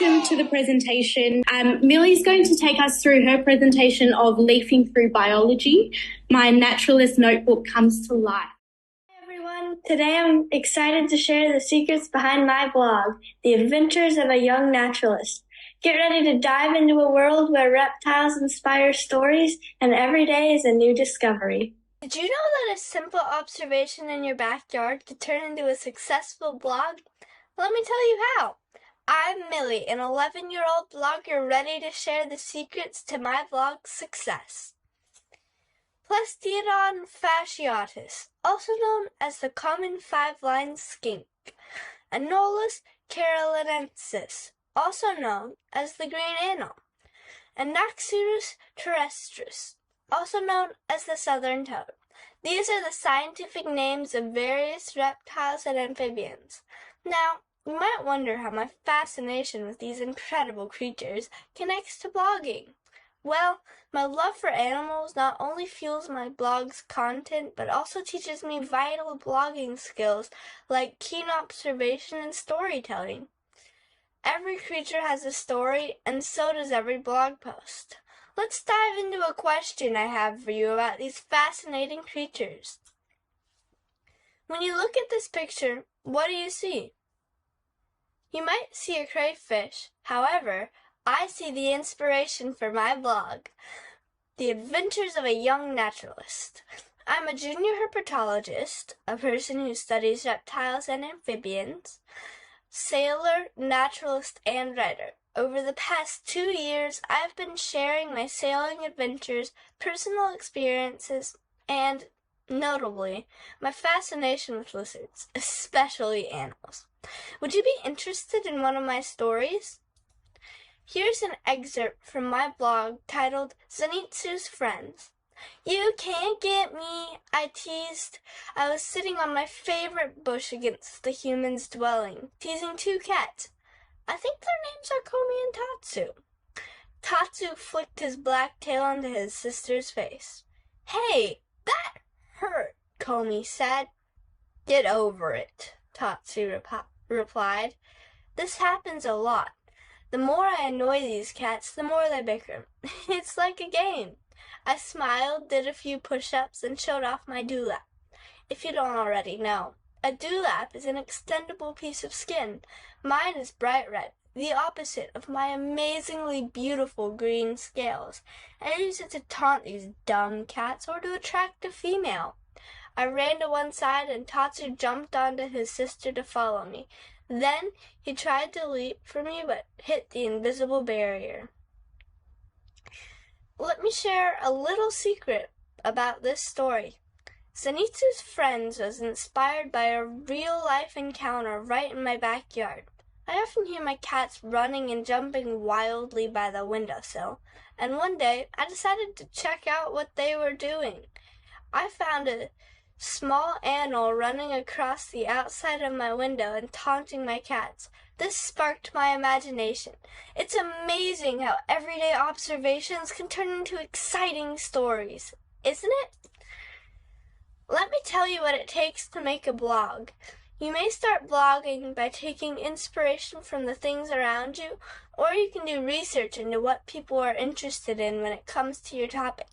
welcome to the presentation. Millie's going to take us through her presentation of Leafing Through Biology. My naturalist notebook comes to life. Hi everyone, today I'm excited to share the secrets behind my blog, The Adventures of a Young Naturalist. Get ready to dive into a world where reptiles inspire stories and every day is a new discovery. Did you know that a simple observation in your backyard could turn into a successful blog? Let me tell you how. I'm Millie, an 11-year-old blogger ready to share the secrets to my blog's success. Plestiodon fasciatus, also known as the common five-lined skink. Anolis carolinensis, also known as the green anole. Anaxyrus terrestris, also known as the southern toad. These are the scientific names of various reptiles and amphibians. Now, you might wonder how my fascination with these incredible creatures connects to blogging. Well, my love for animals not only fuels my blog's content, but also teaches me vital blogging skills like keen observation and storytelling. Every creature has a story, and so does every blog post. Let's dive into a question I have for you about these fascinating creatures. When you look at this picture, what do you see? You might see a crayfish. However, I see the inspiration for my blog, The Adventures of a Young Naturalist. I'm a junior herpetologist, a person who studies reptiles and amphibians, sailor, naturalist, and writer. Over the past 2 years, I've been sharing my sailing adventures, personal experiences, and, notably, my fascination with lizards, especially animals. Would you be interested in one of my stories? Here's an excerpt from my blog titled Zenitsu's Friends. "You can't get me," I teased. I was sitting on my favorite bush against the human's dwelling, teasing 2 cats. I think their names are Komi and Tatsu. Tatsu flicked his black tail into his sister's face. "Hey, that hurt," Komi said. "Get over it," Tatsu replied. "This happens a lot. The more I annoy these cats, the more they bicker. It's like a game." I smiled, did a few push-ups, and showed off my dewlap. If you don't already know, a dewlap is an extendable piece of skin. Mine is bright red, the opposite of my amazingly beautiful green scales. I use it to taunt these dumb cats or to attract a female. I ran to one side and Tatsu jumped onto his sister to follow me. Then he tried to leap for me but hit the invisible barrier. Let me share a little secret about this story. Zenitsu's Friends was inspired by a real-life encounter right in my backyard. I often hear my cats running and jumping wildly by the windowsill, and one day I decided to check out what they were doing. I found a small animal running across the outside of my window and taunting my cats. This sparked my imagination. It's amazing how everyday observations can turn into exciting stories, isn't it? Let me tell you what it takes to make a blog. You may start blogging by taking inspiration from the things around you, or you can do research into what people are interested in when it comes to your topic.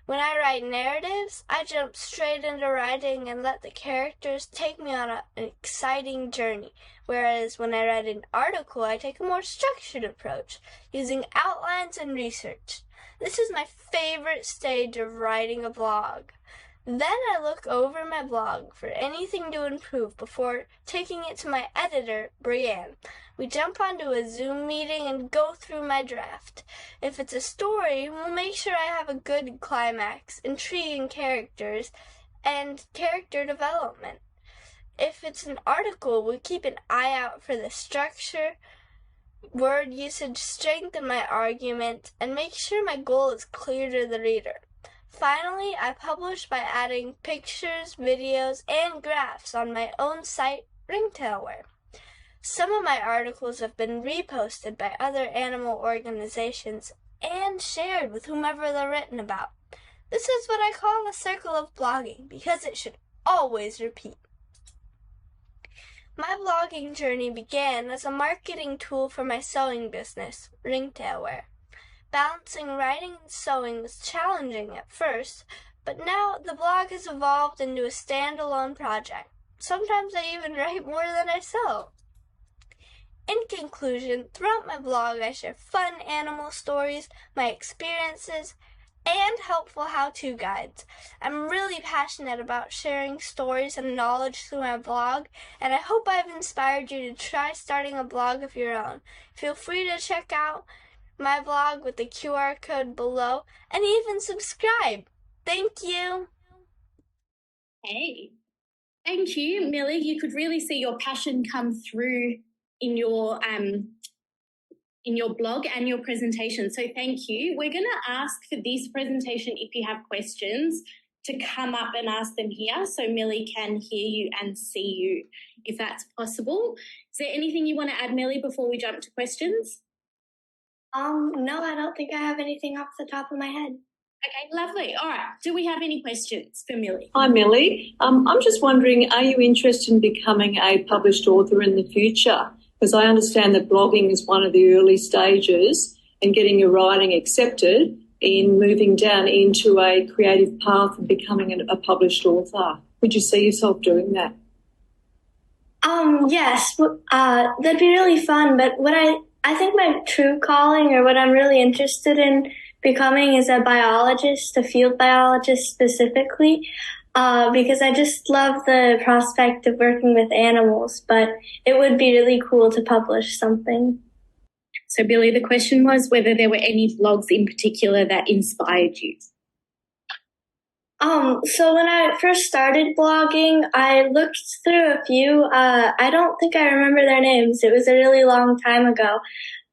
When I write narratives, I jump straight into writing and let the characters take me on an exciting journey, whereas when I write an article, I take a more structured approach, using outlines and research. This is my favorite stage of writing a blog. Then I look over my blog for anything to improve before taking it to my editor, Brienne. We jump onto a Zoom meeting and go through my draft. If it's a story, we'll make sure I have a good climax, intriguing characters, and character development. If it's an article, we'll keep an eye out for the structure, word usage, strength in my argument, and make sure my goal is clear to the reader. Finally, I publish by adding pictures, videos, and graphs on my own site, Ringtailware. Some of my articles have been reposted by other animal organizations and shared with whomever they're written about. This is what I call a circle of blogging because it should always repeat. My blogging journey began as a marketing tool for my sewing business, ringtailwear. Balancing writing and sewing was challenging at first, but now the blog has evolved into a standalone project. Sometimes I even write more than I sew. In conclusion, throughout my blog I share fun animal stories, my experiences, and helpful how-to guides. I'm really passionate about sharing stories and knowledge through my blog, and I hope I've inspired you to try starting a blog of your own. Feel free to check out my blog with the QR code below and even subscribe. Thank you. Hey, thank you, Millie. You could really see your passion come through in your blog and your presentation. So thank you. We're going to ask for this presentation, if you have questions, to come up and ask them here so Millie can hear you and see you, if that's possible. Is there anything you want to add, Millie, before we jump to questions? No, I don't think I have anything off the top of my head. Okay, lovely. All right. Do we have any questions for Millie? Hi, Millie. I'm just wondering, are you interested in becoming a published author in the future? Because I understand that blogging is one of the early stages in getting your writing accepted in moving down into a creative path and becoming a published author. Would you see yourself doing that? Yes, that'd be really fun. But what I think my true calling, or what I'm really interested in becoming, is a biologist, a field biologist specifically, because I just love the prospect of working with animals, but it would be really cool to publish something. So, Billy, the question was whether there were any blogs in particular that inspired you. So when I first started blogging, I looked through a few. I don't think I remember their names. It was a really long time ago.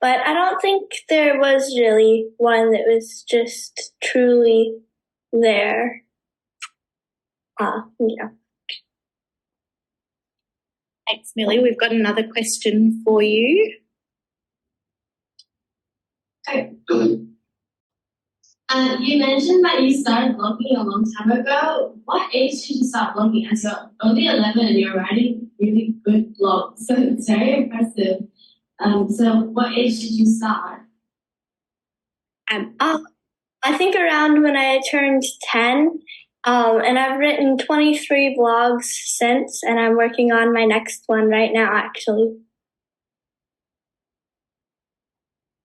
But I don't think there was really one that was just truly there. Yeah. Thanks, Millie. We've got another question for you. Okay. You mentioned that you started blogging a long time ago. What age did you start blogging? As you're only 11 and you're writing really good blogs, so it's very impressive. So what age did you start? I think around when I turned 10, and I've written 23 blogs since, and I'm working on my next one right now, actually.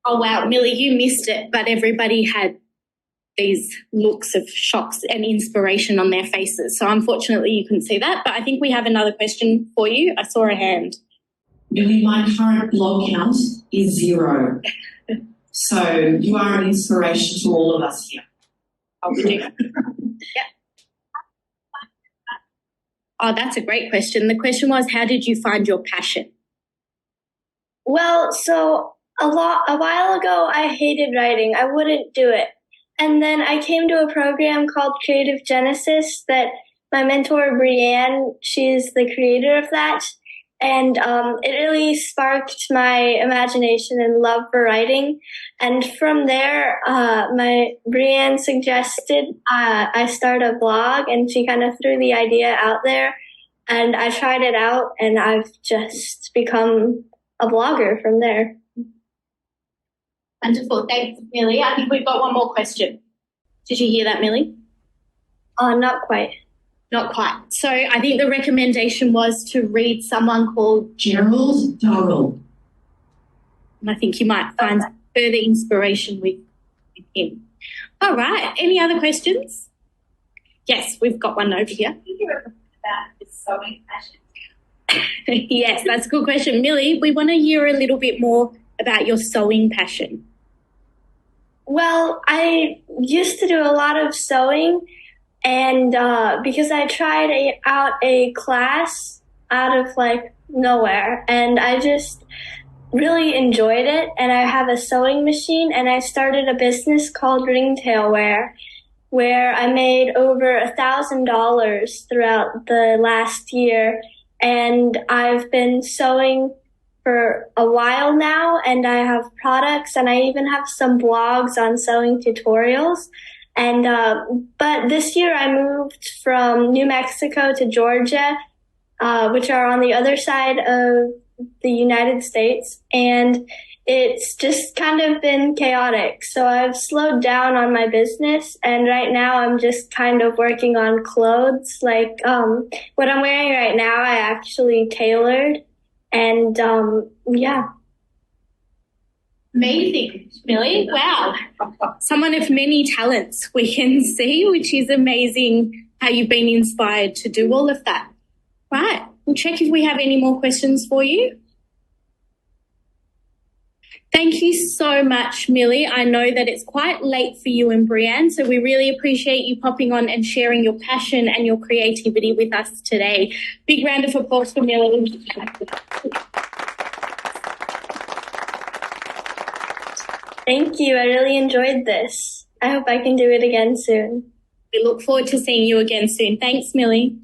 Oh, wow, Millie, you missed it, but everybody had these looks of shocks and inspiration on their faces. So unfortunately you couldn't see that, but I think we have another question for you. I saw a hand. Millie, my current blog count is 0. So you are an inspiration to all of us here. Oh, we do. Yeah. Oh, that's a great question. The question was, how did you find your passion? Well, so a while ago, I hated writing. I wouldn't do it. And then I came to a program called Creative Genesis that my mentor, Brianne, she's the creator of that. And it really sparked my imagination and love for writing. And from there, Brianne suggested I start a blog, and she kind of threw the idea out there. And I tried it out, and I've just become a blogger from there. Wonderful. Thanks, Millie. I think we've got one more question. Did you hear that, Millie? Not quite. Not quite. So I think the recommendation was to read someone called Gerald Durrell. And I think you might find further inspiration with him. All right. Any other questions? Yes, we've got one over here. About the sewing passion. Yes, that's a good question. Millie, we want to hear a little bit more about your sewing passion. Well, I used to do a lot of sewing, and because I tried out a class out of nowhere, and I just really enjoyed it. And I have a sewing machine, and I started a business called Ringtailwear, where I made over $1,000 throughout the last year. And I've been sewing for a while now, and I have products, and I even have some blogs on sewing tutorials. And but this year I moved from New Mexico to Georgia, which are on the other side of the United States, and it's just kind of been chaotic. So I've slowed down on my business, and right now I'm just kind of working on clothes. Like what I'm wearing right now, I actually tailored, and yeah. Amazing, Millie. Wow. Someone of many talents we can see, which is amazing how you've been inspired to do all of that. Right. We'll check if we have any more questions for you. Thank you so much, Millie. I know that it's quite late for you and Brianne, so we really appreciate you popping on and sharing your passion and your creativity with us today. Big round of applause for Millie. Thank you. I really enjoyed this. I hope I can do it again soon. We look forward to seeing you again soon. Thanks, Millie.